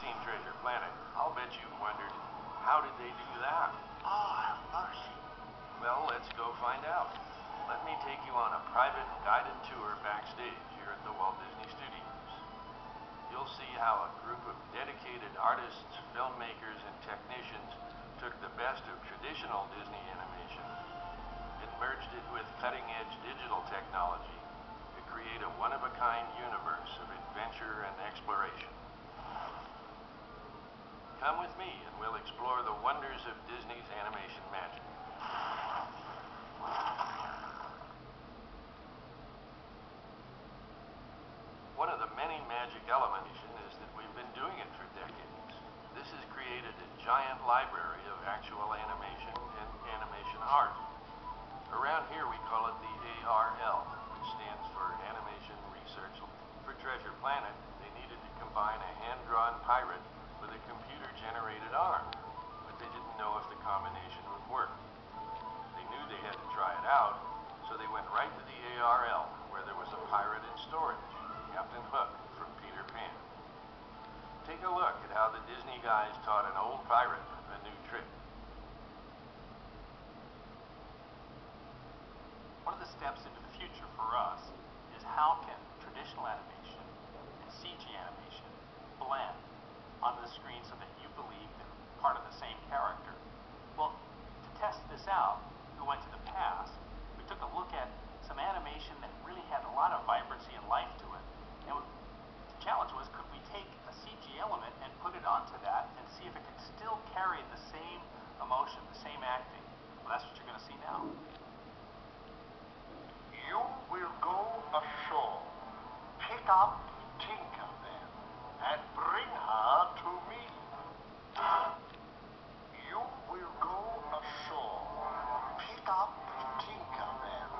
seen Treasure Planet, I'll bet you wondered, how did they do that? Oh, have mercy. Well, let's go find out. Let me take you on a private guided tour backstage here at the Walt Disney Studios. You'll see how a group of dedicated artists, filmmakers, and technicians took the best of traditional Disney animation and merged it with cutting-edge digital technology to create a one-of-a-kind universe of adventure and exploration. Come with me and we'll explore the wonders of Disney's animation magic. One of the many magic elements is that we've been doing it for decades. This has created a giant library of actual animation and animation art. Around here we call it the ARL, which stands for Animation Research. For Treasure Planet, they needed to combine a hand-drawn pirate with a computer-generated arm, but they didn't know if the combination would work. They knew they had to try it out, so they went right to the ARL, where there was a pirate in storage, Captain Hook from Peter Pan. Take a look at how the Disney guys taught an old pirate a new trick. One of the steps into the future for us is how can traditional animation and CG animation blend onto the screen so that you believe they're part of the same character. Well, to test this out, we went to the past. We took a look at some animation that really had a lot of vibrancy and life to it. And the challenge was, could we take a CG element and put it onto that and see if it could still carry the same emotion, the same acting? Well, that's what you're going to see now. You will go ashore, pick up Tinkerbell, and bring her to me. You will go ashore, pick up Tinkerbell,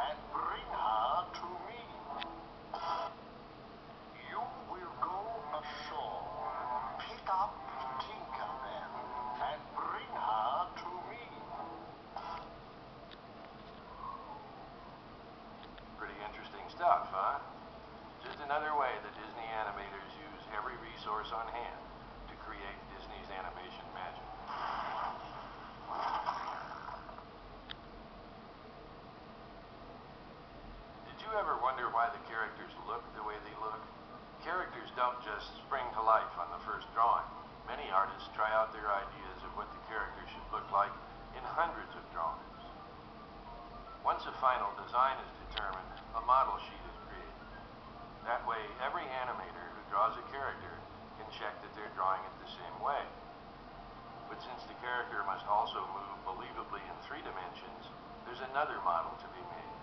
and bring her to me. You will go ashore, pick up Tinkerbell, and bring her to me. Pretty interesting stuff, huh? Just another way the Disney animators use every resource on hand to create Disney's animation magic. Did you ever wonder why the characters look the way they look? Characters don't just spring to life on the first drawing. Many artists try out their ideas of what the character should look like in hundreds of drawings. Once a final design is determined, a model sheet is created. That way, every animator who draws a character can check that they're drawing it the same way. But since the character must also move believably in 3 dimensions, there's another model to be made.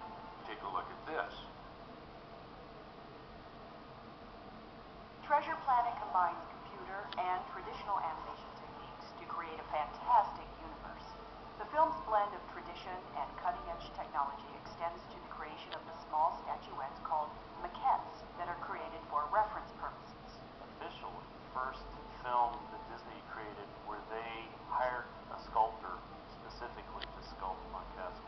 Take a look at this. Treasure Planet combines computer and traditional animation techniques to create a fantastic universe. The film's blend of tradition and cutting-edge technology extends to the creation of the small statuettes called maquettes that are created for reference purposes. Officially, the first film that Disney created where they hired a sculptor specifically to sculpt maquettes,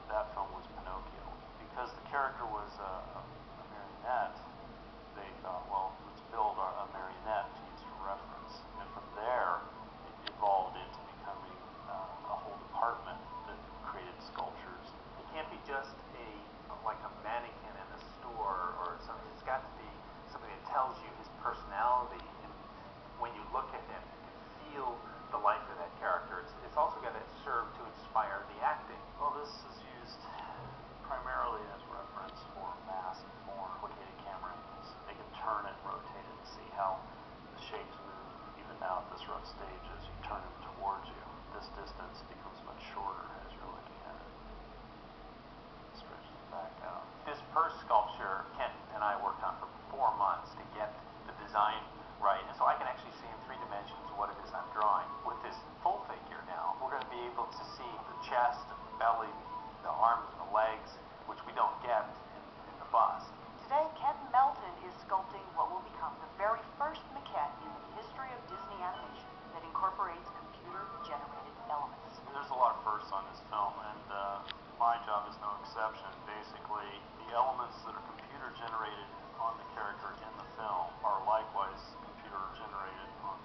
that film was Pinocchio. Because the character was a marionette, they thought, well, let's build a marionette to use for reference. And from there, it evolved into becoming a whole department that created sculptures. It can't be just like a mannequin in a store or something. It's got to be something that tells you his personality, and when you look at him, you can feel the life of that character. It's also got to serve to inspire the acting. Well, this is used primarily as reference for massive, more complicated camera angles. They can turn it, rotate it, and see how the shapes move. Even now at this rough stage, as you turn him towards you, this distance becomes much shorter as you're looking at it. Stretches back out. This purse sculpture, Kent and I worked on for 4 months to get the design right, and so I can actually see in 3 dimensions what it is I'm drawing. With this full figure now, we're going to be able to see the chest and the belly, the arms and the legs, which we don't get in the bust. Today, Ken Melton is sculpting what will become the very first maquette in the history of Disney animation that incorporates computer-generated elements. There's a lot of firsts on this film, and my job is no exception. Basically, the elements that are computer-generated on the character in the film are likewise computer-generated on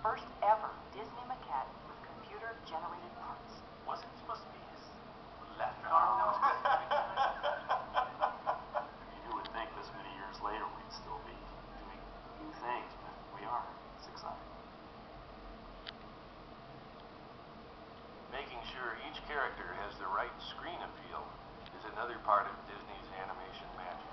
first ever Disney maquette with computer-generated parts. Wasn't it supposed to be his left arm that was supposed to be You would think this many years later we'd still be doing new things, but we are. It's exciting. Making sure each character has the right screen appeal is another part of Disney's animation magic.